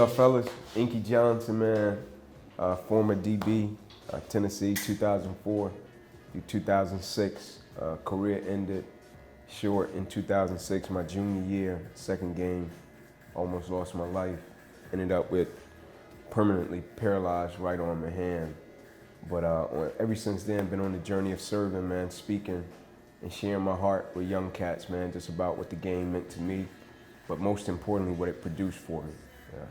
up, fellas? Inky Johnson, man, former DB, Tennessee, 2004 through 2006. Career ended short in 2006, my junior year, second game. Almost lost my life. Ended up with permanently paralyzed right arm and hand. But ever since then, been on the journey of serving, man, speaking and sharing my heart with young cats, man, just about what the game meant to me, but most importantly, what it produced for me. Yeah.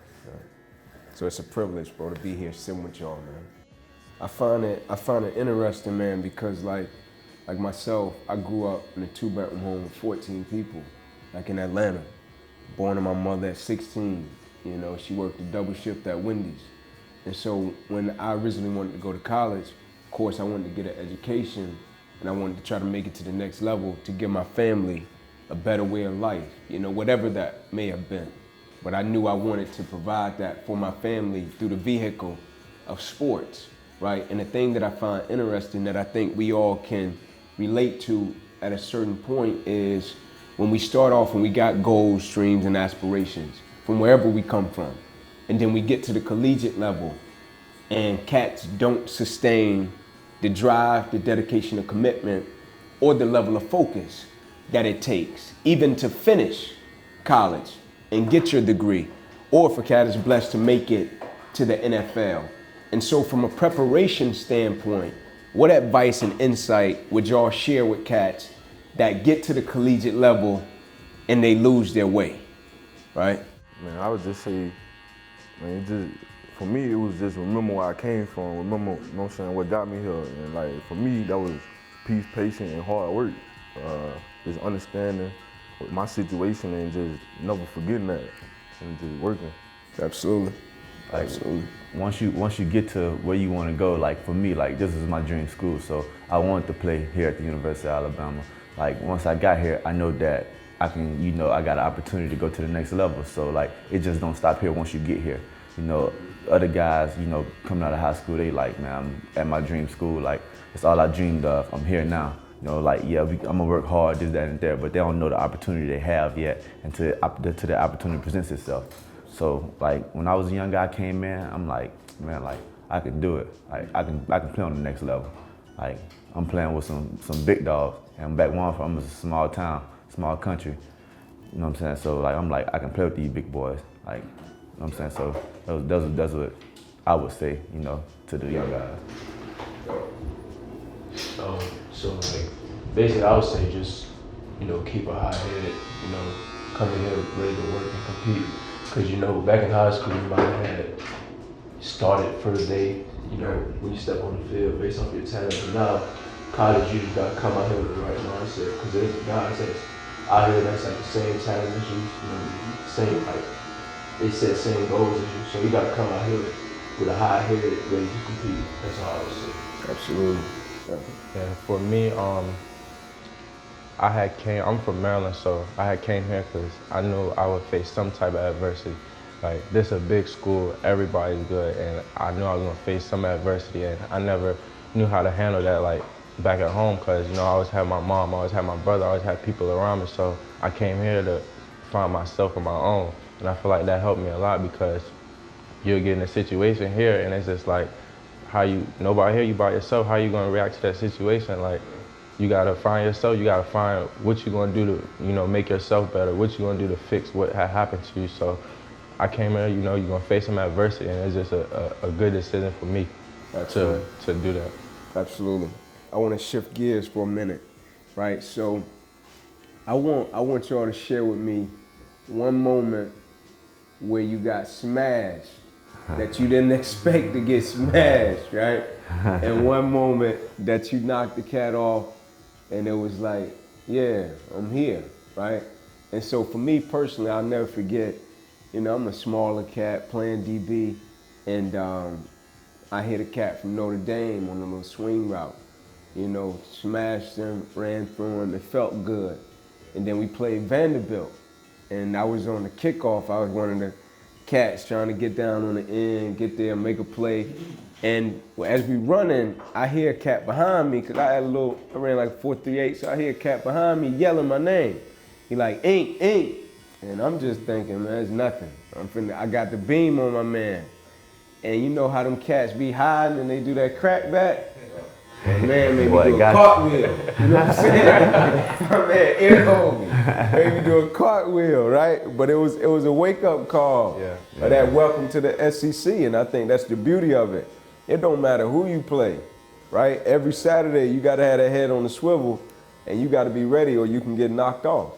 So it's a privilege, bro, to be here sitting with y'all, man. I find it interesting, man, because like myself, I grew up in a 2-bedroom home with 14 people, like in Atlanta. Born to my mother at 16, you know, she worked a double shift at Wendy's. And so when I originally wanted to go to college, of course I wanted to get an education and I wanted to try to make it to the next level to give my family a better way of life, you know, whatever that may have been. But I knew I wanted to provide that for my family through the vehicle of sports, right? And the thing that I find interesting that I think we all can relate to at a certain point is when we start off and we got goals, dreams, and aspirations from wherever we come from. And then we get to the collegiate level and cats don't sustain the drive, the dedication, the commitment, or the level of focus that it takes, even to finish college and get your degree, or if a cat is blessed to make it to the NFL. And so from a preparation standpoint, what advice and insight would y'all share with cats that get to the collegiate level and they lose their way, right? Man, I would just say, man, for me, it was just remember where I came from, remember, you know what I'm saying, what got me here. And like, for me, that was peace, patience, and hard work. Just understanding my situation and just never forgetting that and just working. Absolutely. Like, absolutely. Once you get to where you want to go, like for me, like this is my dream school, so I wanted to play here at the University of Alabama. Like once I got here, I know that I can, you know, I got an opportunity to go to the next level. So like it just don't stop here once you get here. You know, other guys, you know, coming out of high school, they like, man, I'm at my dream school. Like it's all I dreamed of. I'm here now. You know, like yeah, I'm gonna work hard, this, that, and there, but they don't know the opportunity they have yet until the opportunity presents itself. So like when I was a young guy, I came in, I'm like, man, like I can do it. Like I can play on the next level. Like I'm playing with some big dogs, and back where I'm from, it's a small town, small country. You know what I'm saying? So like I'm like I can play with these big boys. Like you know what I'm saying? So that's what I would say, you know, to the young guys. So like basically I would say just, you know, keep a high head, you know, come in here ready to work and compete. Cause you know, back in high school you might have had started first day, you know, when you step on the field based off your talent. But now college you gotta come out here with the right mindset. Cause there's guys that's out here that's like the same talent as you know, same like they set same goals as you. So you gotta come out here with a high head ready to compete. That's all I would say. Absolutely. And for me, I'm from Maryland, so I had came here because I knew I would face some type of adversity. Like this is a big school, everybody's good, and I knew I was gonna face some adversity, and I never knew how to handle that like back at home, because you know I always had my mom, I always had my brother, I always had people around me, so I came here to find myself on my own, and I feel like that helped me a lot because you'll get in a situation here, and it's just like nobody here, you by yourself, how you gonna react to that situation? Like, you gotta find yourself, you gotta find what you're gonna do to, you know, make yourself better, what you're gonna do to fix what had happened to you. So I came here, you know, you're gonna face some adversity, and it's just a good decision for me to do that. Absolutely. I wanna shift gears for a minute, right? So I want y'all to share with me one moment where you got smashed that you didn't expect to get smashed, right? And one moment that you knocked the cat off and it was like, yeah, I'm here, right? And so for me personally, I'll never forget, you know, I'm a smaller cat playing DB, and I hit a cat from Notre Dame on a little swing route, you know, smashed him, ran through him, it felt good. And then we played Vanderbilt, and I was on the kickoff, I was one of the cats trying to get down on the end, get there, make a play. And as we running, I hear a cat behind me, cause I ran like 4.38, so I hear a cat behind me yelling my name. He like, Ink, Ink. And I'm just thinking, man, it's nothing. I got the beam on my man. And you know how them cats be hiding and they do that crack back? My man made me do a cartwheel. You know what I'm saying? My man ear-hold me. Made me do a cartwheel, right? But it was a wake-up call. Yeah. That welcome to the SEC, and I think that's the beauty of it. It don't matter who you play, right? Every Saturday you gotta have that head on the swivel, and you gotta be ready or you can get knocked off.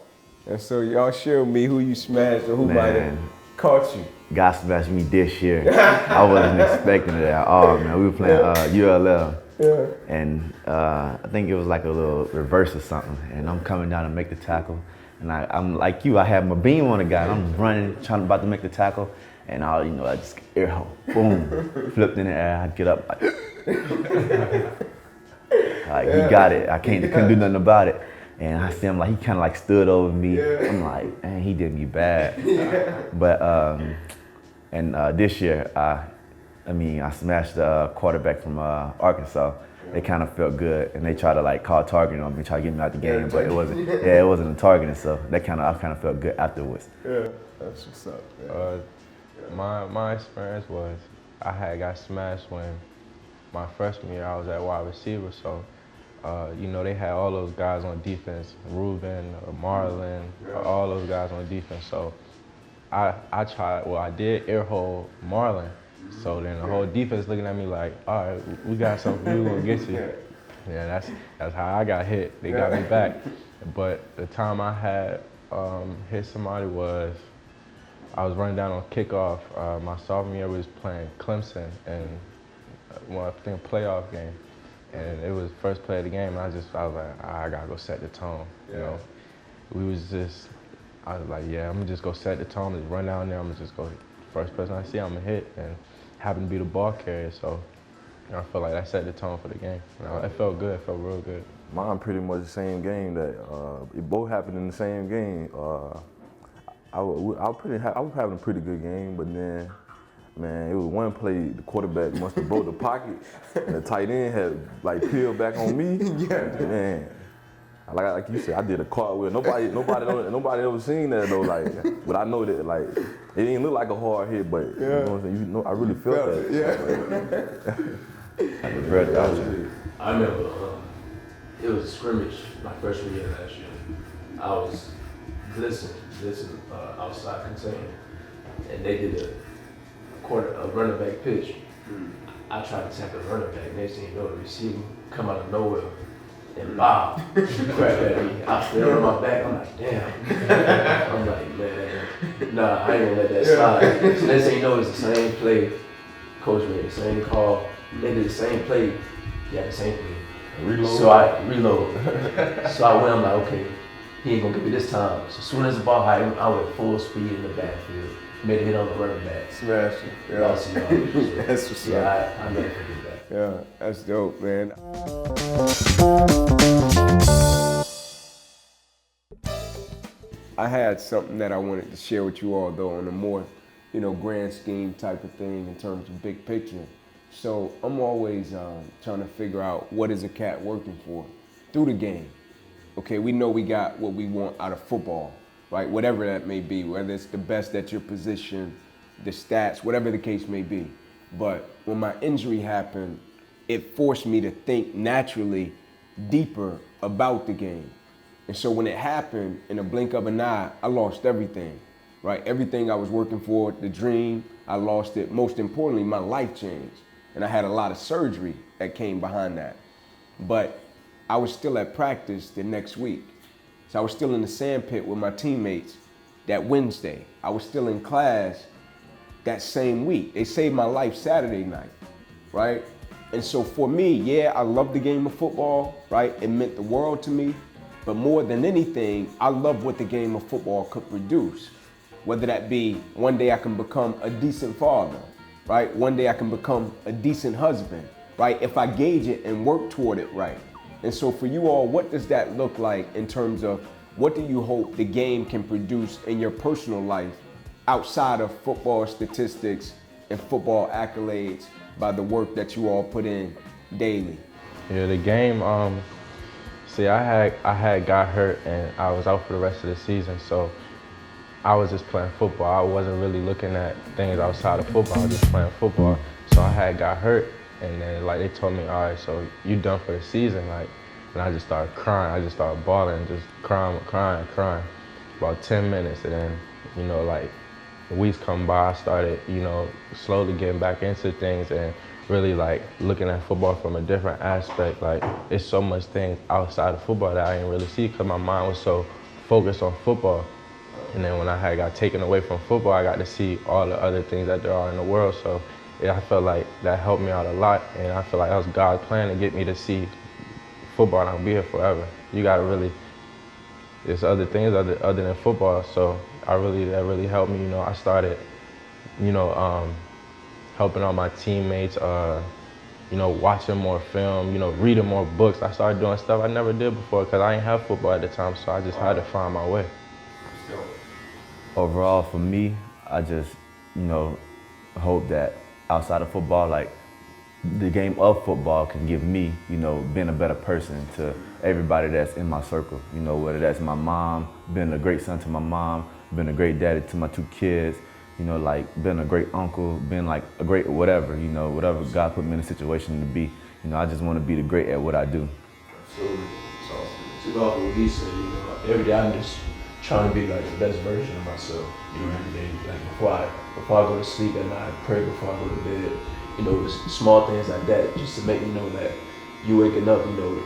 And so y'all share with me who you smashed or who might have caught you. God smashed me this year. I wasn't expecting it at all, man. We were playing ULL. Yeah. And I think it was like a little reverse or something. And I'm coming down to make the tackle. And I'm like you, I have my beam on the guy. And I'm running, about to make the tackle. And I just air hole, boom, flipped in the air. I get up, like he got it. Couldn't do nothing about it. And I see him he kind of stood over me. Yeah. I'm like, man, he did me bad. Yeah. But this year, I smashed the quarterback from Arkansas. Yeah. They kind of felt good, and they tried to call targeting on me, try to get me out the game, but it wasn't. Yeah, it wasn't a targeting, so I kind of felt good afterwards. Yeah, that's what's up. Yeah. My experience was I had got smashed when my freshman year I was at wide receiver, so. They had all those guys on defense, Ruben, Marlon, all those guys on defense. So I did air hold Marlon. So then the whole defense looking at me like, all right, we got something, we gonna get you. Yeah, that's how I got hit. They got me back. But the time I had hit somebody was, I was running down on kickoff. My sophomore year we was playing Clemson and I think a playoff game. And it was first play of the game, and I was like, I gotta go set the tone. Yeah. I was like, yeah, I'm gonna just go set the tone, just run down there, I'm gonna just go, first person I see, I'm gonna hit, and happened to be the ball carrier, so I felt like that set the tone for the game. It felt good, it felt real good. Mine pretty much the same game that, it both happened in the same game. I was having a pretty good game, but then, man, it was one play, the quarterback must have broke the pocket, and the tight end had peeled back on me. Yeah. Man, like you said, I did a cartwheel. Nobody ever seen that though. But I know that it didn't look like a hard hit, but you know what I'm saying. I really felt that. Yeah. I remember it was a scrimmage my freshman year last year. I was glistening outside contained, and they did a running back pitch. I tried to tackle the running back. Next thing you know, the receiver come out of nowhere and bob, crap at me. I fell on my back. I'm like, damn. I'm like, man, nah, I ain't gonna let that slide. So next thing you know, it's the same play. Coach made the same call. They did the same play. Yeah, the same play. Reload. So I reload. So I went. I'm like, okay, he ain't gonna get me this time. So as soon as the ball high, I went full speed in the backfield. Made a hit on the running back. Smash it. Yeah. That's what's up. I never forget that. Yeah, that's dope, man. I had something that I wanted to share with you all, though, on a more, grand scheme type of thing in terms of big picture. So I'm always trying to figure out what is a cat working for through the game. Okay, we know we got what we want out of football. Right, whatever that may be, whether it's the best at your position, the stats, whatever the case may be. But when my injury happened, it forced me to think naturally deeper about the game. And so when it happened, in a blink of an eye, I lost everything, right? Everything I was working for, the dream, I lost it. Most importantly, my life changed. And I had a lot of surgery that came behind that. But I was still at practice the next week. So I was still in the sand pit with my teammates that Wednesday. I was still in class that same week. They saved my life Saturday night, right? And so for me, yeah, I love the game of football, right? It meant the world to me. But more than anything, I love what the game of football could produce. Whether that be one day I can become a decent father, right? One day I can become a decent husband, right? If I gauge it and work toward it right. And so for you all, what does that look like in terms of what do you hope the game can produce in your personal life outside of football statistics and football accolades by the work that you all put in daily? Yeah, the game, see, I had got hurt and I was out for the rest of the season. So I was just playing football. I wasn't really looking at things outside of football. I was just playing football. So I had got hurt, and then like they told me, all right, so you done for the season, like, and I just started crying. I just started bawling, just crying. About 10 minutes, and then, you know, like, weeks come by, I started, you know, slowly getting back into things and really like looking at football from a different aspect. Like, it's so much things outside of football that I didn't really see because my mind was so focused on football. And then when I had got taken away from football, I got to see all the other things that there are in the world. So yeah, I felt like that helped me out a lot, and I feel like that was God's plan to get me to see football and I'll be here forever. You gotta really, there's other things other than football, so that really helped me. You know, I started, you know, helping all my teammates, you know, watching more film, you know, reading more books. I started doing stuff I never did before because I didn't have football at the time, so I just had to find my way. Overall, for me, I just, you know, hope that outside of football, like, the game of football can give me, you know, being a better person to everybody that's in my circle. You know, whether that's my mom, being a great son to my mom, being a great daddy to my 2 kids, you know, like being a great uncle, being like a great whatever, you know, whatever God put me in a situation to be. You know, I just want to be the great at what I do. Absolutely. So, to go off of what he said, you know, every day I'm just trying to be like the best version of myself. You know, every day, like before I go to sleep at night, I pray before I go to bed. You know, small things like that, just to make me know that you waking up, you know,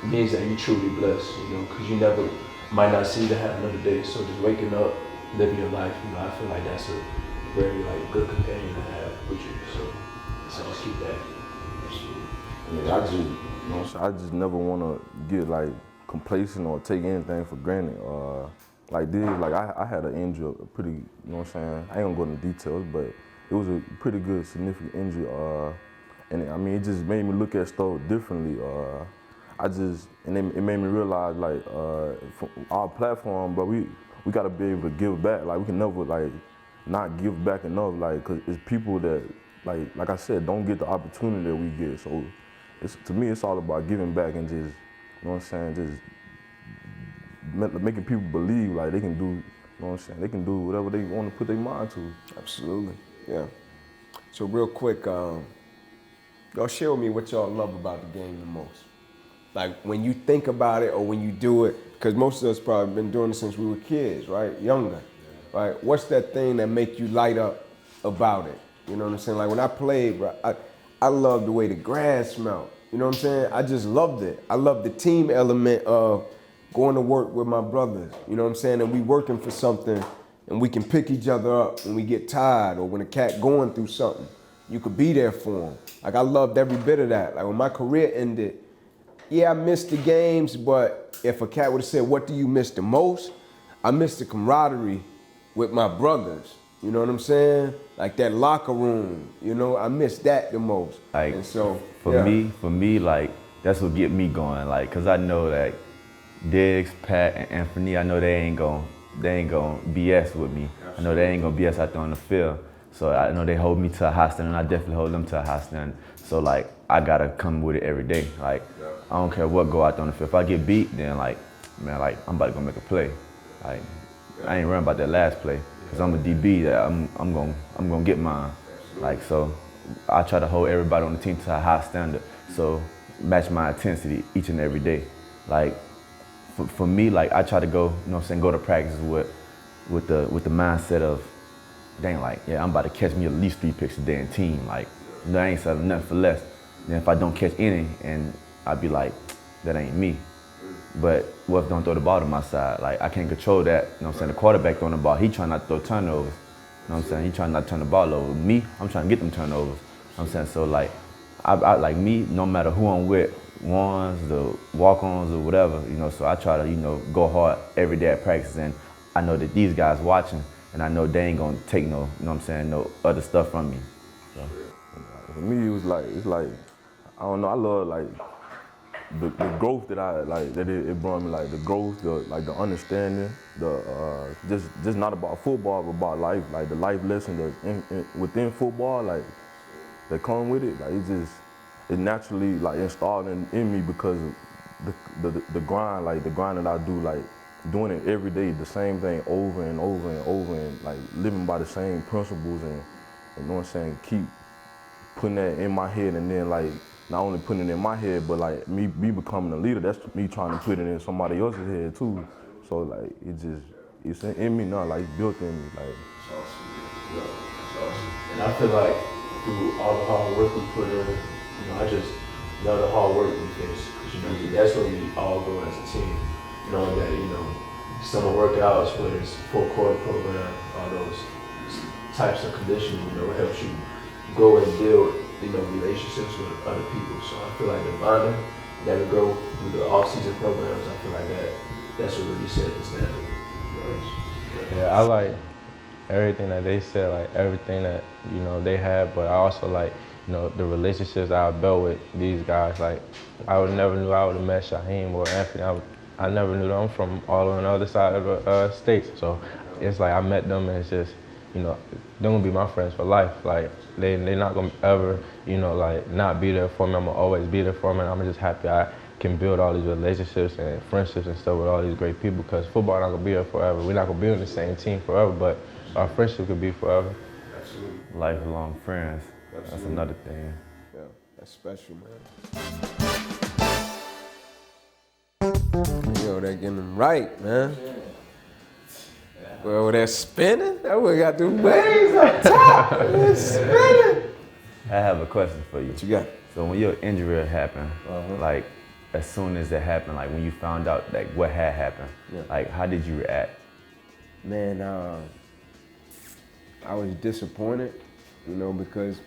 means that you truly blessed, you know, because you never might not see to have another day. So just waking up, living your life, you know, I feel like that's a very like good companion to have with you. So just keep that. Yeah, I just never want to get like complacent or take anything for granted. Like this, like I had an injury, a pretty, you know what I'm saying? I ain't gonna go into details, but it was a pretty good, significant injury. And I mean, it just made me look at stuff differently. And it made me realize like, our platform, but we gotta be able to give back. Like we can never like not give back enough, like, cause it's people that, like I said, don't get the opportunity that we get. So to me, it's all about giving back and just, you know what I'm saying, just making people believe like they can do, you know what I'm saying, they can do whatever they want to put their mind to. Absolutely, yeah. So real quick, y'all share with me what y'all love about the game the most. Like when you think about it or when you do it, because most of us probably been doing it since we were kids, right? Younger, right? What's that thing that make you light up about it? You know what I'm saying? Like when I played, bro, I loved the way the grass smelled. You know what I'm saying? I just loved it. I loved the team element of going to work with my brothers. You know what I'm saying? And we working for something and we can pick each other up when we get tired or when a cat going through something. You could be there for him. Like I loved every bit of that. Like when my career ended, yeah, I missed the games, but if a cat would have said, what do you miss the most? I miss the camaraderie with my brothers. You know what I'm saying? Like that locker room, you know, I miss that the most. Like, and so, for me, like, that's what get me going. Like, cause I know that Diggs, Pat, and Anfernee, I know they ain't gonna BS with me. I know they ain't gonna BS out there on the field. So I know they hold me to a high standard, and I definitely hold them to a high standard. So like, I gotta come with it every day. Like, I don't care what go out there on the field. If I get beat, then like, man, like, I'm about to go make a play. Like, I ain't worrying about that last play, cause I'm a DB that I'm gonna get mine. Like, so I try to hold everybody on the team to a high standard. So match my intensity each and every day. Like, for me, like, I try to go, you know what I'm saying, go to practice with the mindset of, dang, like, yeah, I'm about to catch me at least 3 picks a day in team. Like, you know, I ain't selling nothing for less. Then if I don't catch any, and I'd be like, that ain't me. But what if I don't throw the ball to my side? Like, I can't control that. You know what I'm saying? The quarterback throwing the ball, he trying not to throw turnovers. You know what I'm saying? He trying not to turn the ball over. Me, I'm trying to get them turnovers. You know what I'm saying? So like, I like me, no matter who I'm with, ones, the walk-ons or whatever, you know, so I try to, you know, go hard every day at practice, and I know that these guys watching, and I know they ain't gonna take no, you know what I'm saying, no other stuff from me. So. For me, it's like, I don't know, I love like the growth that it brought me, like the growth, the understanding, just not about football, but about life, like the life lesson that's within football, like that come with it, like it naturally like installed in me because of the grind, like the grind that I do, like doing it every day, the same thing over and over and over, and like living by the same principles, and you know what I'm saying, keep putting that in my head, and then like not only putting it in my head, but like me becoming a leader, that's me trying to put it in somebody else's head too. So like it's in me now, like it's built in me. Like. Yeah, that's awesome. And I feel like through all the hard work we put in, you know, I just love the hard work we finish. Because, you know, that's where we all go as a team. Knowing that, you know, summer workouts, whether it's full court program, all those types of conditioning, you know, it helps you grow and build, you know, relationships with other people. So I feel like the bonding that we go through the off-season programs, I feel like that's what really set the standard. Yeah, I like everything that they said, like everything that, you know, they had, but I also like, you know, the relationships I built with these guys. Like, I would never knew I would have met Shyheim or Anfernee. I never knew them from all on the other side of the states. So it's like I met them, and it's just, you know, they're gonna be my friends for life. Like, they're not gonna ever, you know, like not be there for me. I'm gonna always be there for them, and I'm just happy I can build all these relationships and friendships and stuff with all these great people, because football not gonna be here forever. We're not gonna be on the same team forever, but our friendship could be forever. Absolutely. Lifelong friends. Absolutely. That's another thing. Yeah, that's special, man. Yo, they're getting them right, man. Well, they're spinning. That way got the waves up top. They're spinning. I have a question for you. What you got? So when your injury happened, like as soon as it happened, like when you found out like what had happened, like how did you react? Man, I was disappointed, you know, because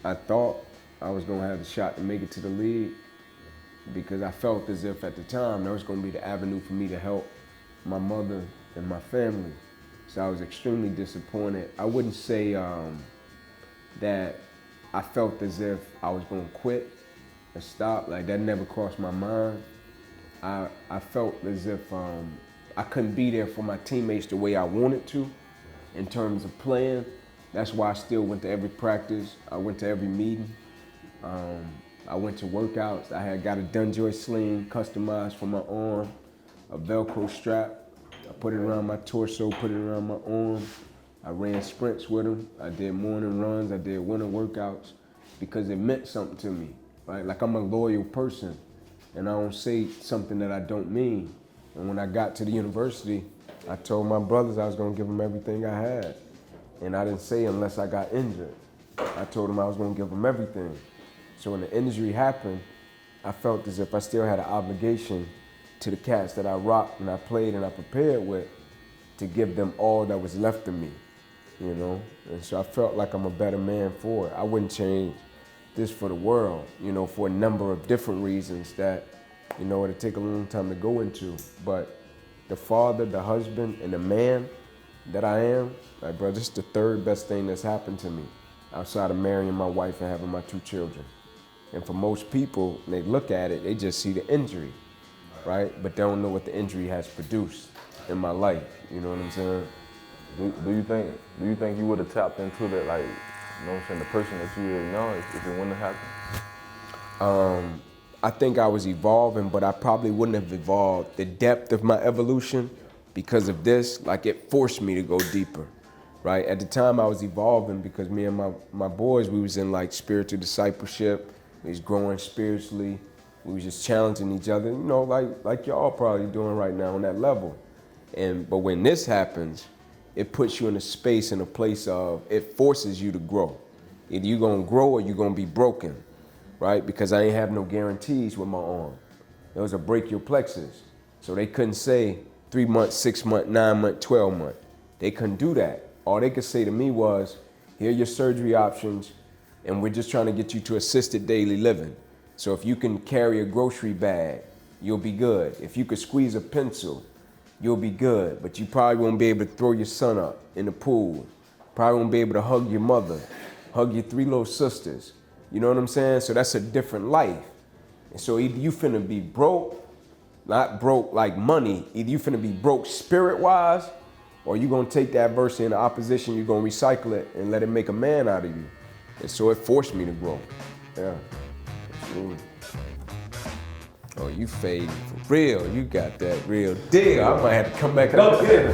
I thought I was gonna have a shot to make it to the league, because I felt as if at the time there was gonna be the avenue for me to help my mother and my family. So I was extremely disappointed. I wouldn't say that I felt as if I was gonna quit and stop. Like, that never crossed my mind. I felt as if I couldn't be there for my teammates the way I wanted to in terms of playing. That's why I still went to every practice. I went to every meeting. I went to workouts. I had got a Dunjoy sling customized for my arm, a Velcro strap. I put it around my torso, put it around my arm. I ran sprints with them. I did morning runs. I did winter workouts, because it meant something to me, right? Like, I'm a loyal person, and I don't say something that I don't mean. And when I got to the university, I told my brothers I was gonna give them everything I had. And I didn't say unless I got injured. I told them I was gonna give them everything. So when the injury happened, I felt as if I still had an obligation to the cats that I rocked and I played and I prepared with, to give them all that was left of me, you know? And so I felt like I'm a better man for it. I wouldn't change this for the world, you know, for a number of different reasons that, you know, it'd take a long time to go into. But the father, the husband, and the man that I am, like, bro, this is the third best thing that's happened to me outside of marrying my wife and having my 2 children. And for most people, when they look at it, they just see the injury, right? But they don't know what the injury has produced in my life. You know what I'm saying? Do you think you would have tapped into that, like, you know what I'm saying, the person that you is now, if it wouldn't have happened? I think I was evolving, but I probably wouldn't have evolved the depth of my evolution because of this. Like, it forced me to go deeper, right? At the time I was evolving because me and my boys, we was in like spiritual discipleship. We was growing spiritually. We was just challenging each other, you know, like y'all probably doing right now on that level. But when this happens, it puts you in a space, in a place of, it forces you to grow. Either you're gonna grow or you're gonna be broken, right? Because I ain't have no guarantees with my arm. It was a break your plexus. So they couldn't say 3 months, 6 months, 9 months, 12 months. They couldn't do that. All they could say to me was, here are your surgery options, and we're just trying to get you to assisted daily living. So if you can carry a grocery bag, you'll be good. If you could squeeze a pencil, you'll be good. But you probably won't be able to throw your son up in the pool. Probably won't be able to hug your mother, hug your 3 little sisters. You know what I'm saying? So that's a different life. And so either you finna be broke, not broke like money, either you finna be broke spirit-wise, or you gonna take that adversity and the opposition, you're gonna recycle it and let it make a man out of you. And so it forced me to grow. Yeah, absolutely. Oh, you fade for real. You got that real deal. I might have to come back up here.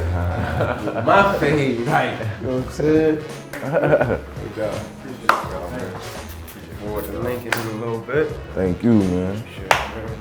My fade right. You know what I'm saying? Good job. Appreciate y'all, man. Forward to Lincoln in a little bit. Thank you, man. Sure, man.